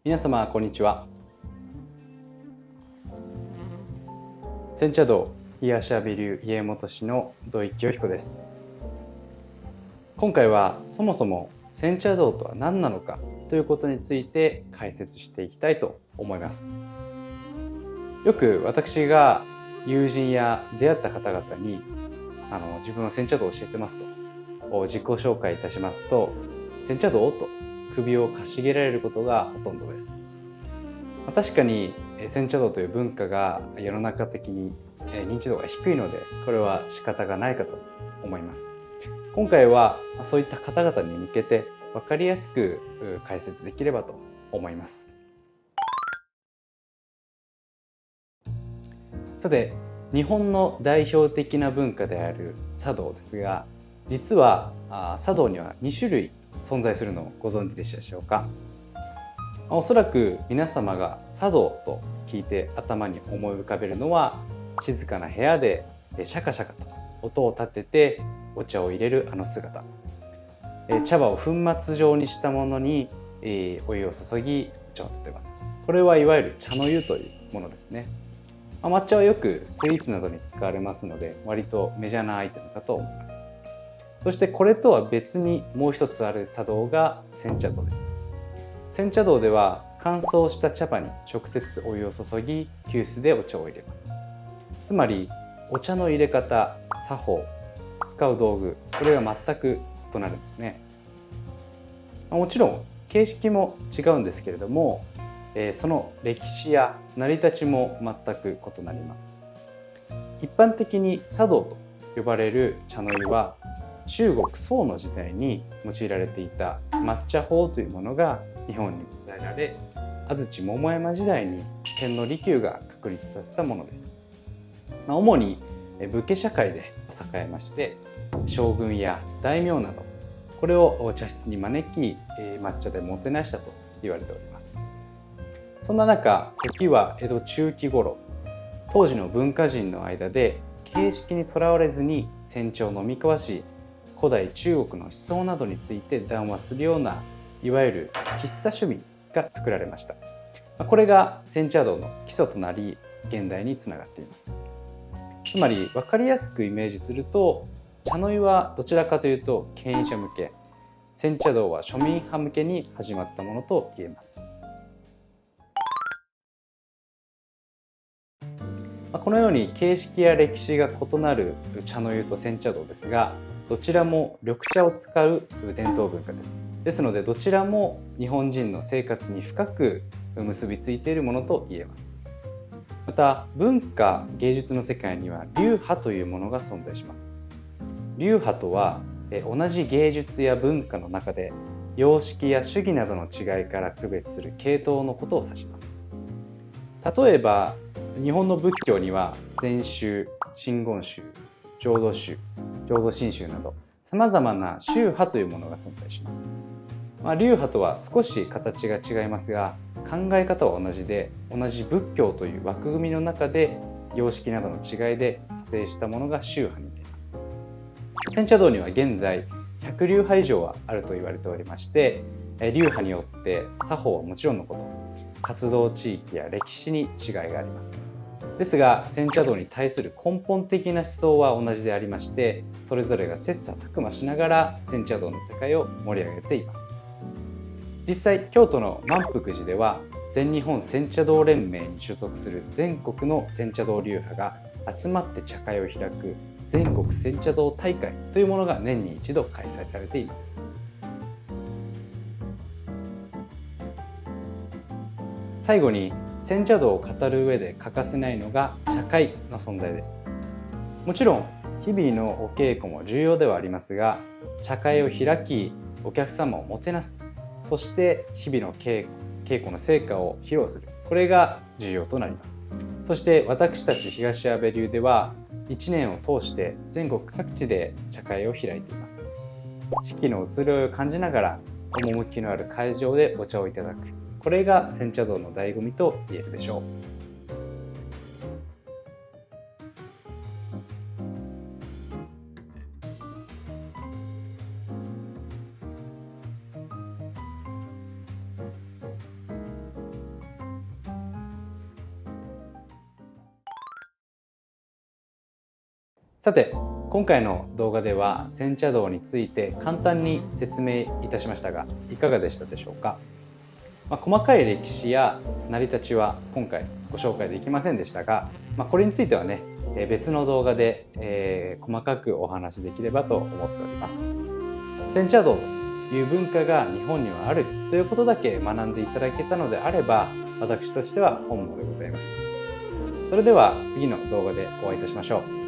皆様こんにちは。煎茶道東阿部流家元師の土井清彦です。今回はそもそも煎茶道とは何なのかということについて解説していきたいと思います。よく私が友人や出会った方々に自分は煎茶道を教えてますと自己紹介いたしますと、煎茶道と首をかしげられることがほとんどです。確かに煎茶道という文化が世の中的に認知度が低いので、これは仕方がないかと思います。今回はそういった方々に向けて分かりやすく解説できればと思います。さて、日本の代表的な文化である茶道ですが、実は茶道には2種類存在するのをご存知でしたでしょうか。おそらく皆様が茶道と聞いて頭に思い浮かべるのは、静かな部屋でシャカシャカと音を立ててお茶を入れるあの姿、茶葉を粉末状にしたものにお湯を注ぎお茶を立てます。これはいわゆる茶の湯というものですね。抹茶はよくスイーツなどに使われますので、割とメジャーなアイテムかと思います。そしてこれとは別にもう一つある茶道が煎茶道です。煎茶道では乾燥した茶葉に直接お湯を注ぎ、急須でお茶を入れます。つまりお茶の入れ方、作法、使う道具、これが全く異なるんですね。もちろん形式も違うんですけれども、その歴史や成り立ちも全く異なります。一般的に茶道と呼ばれる茶の湯は、中国宋の時代に用いられていた抹茶法というものが日本に伝えられ、安土桃山時代に千利休が確立させたものです。主に武家社会で栄えまして、将軍や大名などこれを茶室に招き抹茶でもてなしたと言われております。そんな中、時は江戸中期頃、当時の文化人の間で形式にとらわれずに煎茶を飲み交わし、古代中国の思想などについて談話するような、いわゆる喫茶趣味が作られました。これが煎茶道の基礎となり、現代につながっています。つまり分かりやすくイメージすると、茶の湯はどちらかというと権威者向け、煎茶道は庶民派向けに始まったものと言えます。このように形式や歴史が異なる茶の湯と煎茶道ですが、どちらも緑茶を使う伝統文化です。ですので、どちらも日本人の生活に深く結びついているものと言えます。また、文化芸術の世界には流派というものが存在します。流派とは同じ芸術や文化の中で様式や主義などの違いから区別する系統のことを指します。例えば日本の仏教には禅宗、真言宗、浄土宗、浄土真宗などさまざまな宗派というものが存在します。流派とは少し形が違いますが、考え方は同じで、同じ仏教という枠組みの中で様式などの違いで派生したものが宗派になります。煎茶道には現在100流派以上はあると言われておりまして、流派によって作法はもちろんのこと、活動地域や歴史に違いがあります。ですが、煎茶道に対する根本的な思想は同じでありまして、それぞれが切磋琢磨しながら煎茶道の世界を盛り上げています。実際、京都の万福寺では全日本煎茶道連盟に所属する全国の煎茶道流派が集まって茶会を開く全国煎茶道大会というものが年に一度開催されています。最後に、煎茶道を語る上で欠かせないのが茶会の存在です。もちろん日々のお稽古も重要ではありますが、茶会を開きお客様をもてなす、そして日々の稽古の成果を披露する、これが重要となります。そして私たち東阿部流では1年を通して全国各地で茶会を開いています。四季の移ろいを感じながら趣のある会場でお茶をいただく、これが煎茶道の醍醐味と言えるでしょう。さて、今回の動画では煎茶道について簡単に説明いたしましたが、いかがでしたでしょうか。細かい歴史や成り立ちは今回ご紹介できませんでしたが、これについてはね、別の動画で、細かくお話しできればと思っております。煎茶道という文化が日本にはあるということだけ学んでいただけたのであれば、私としては本望でございます。それでは次の動画でお会いいたしましょう。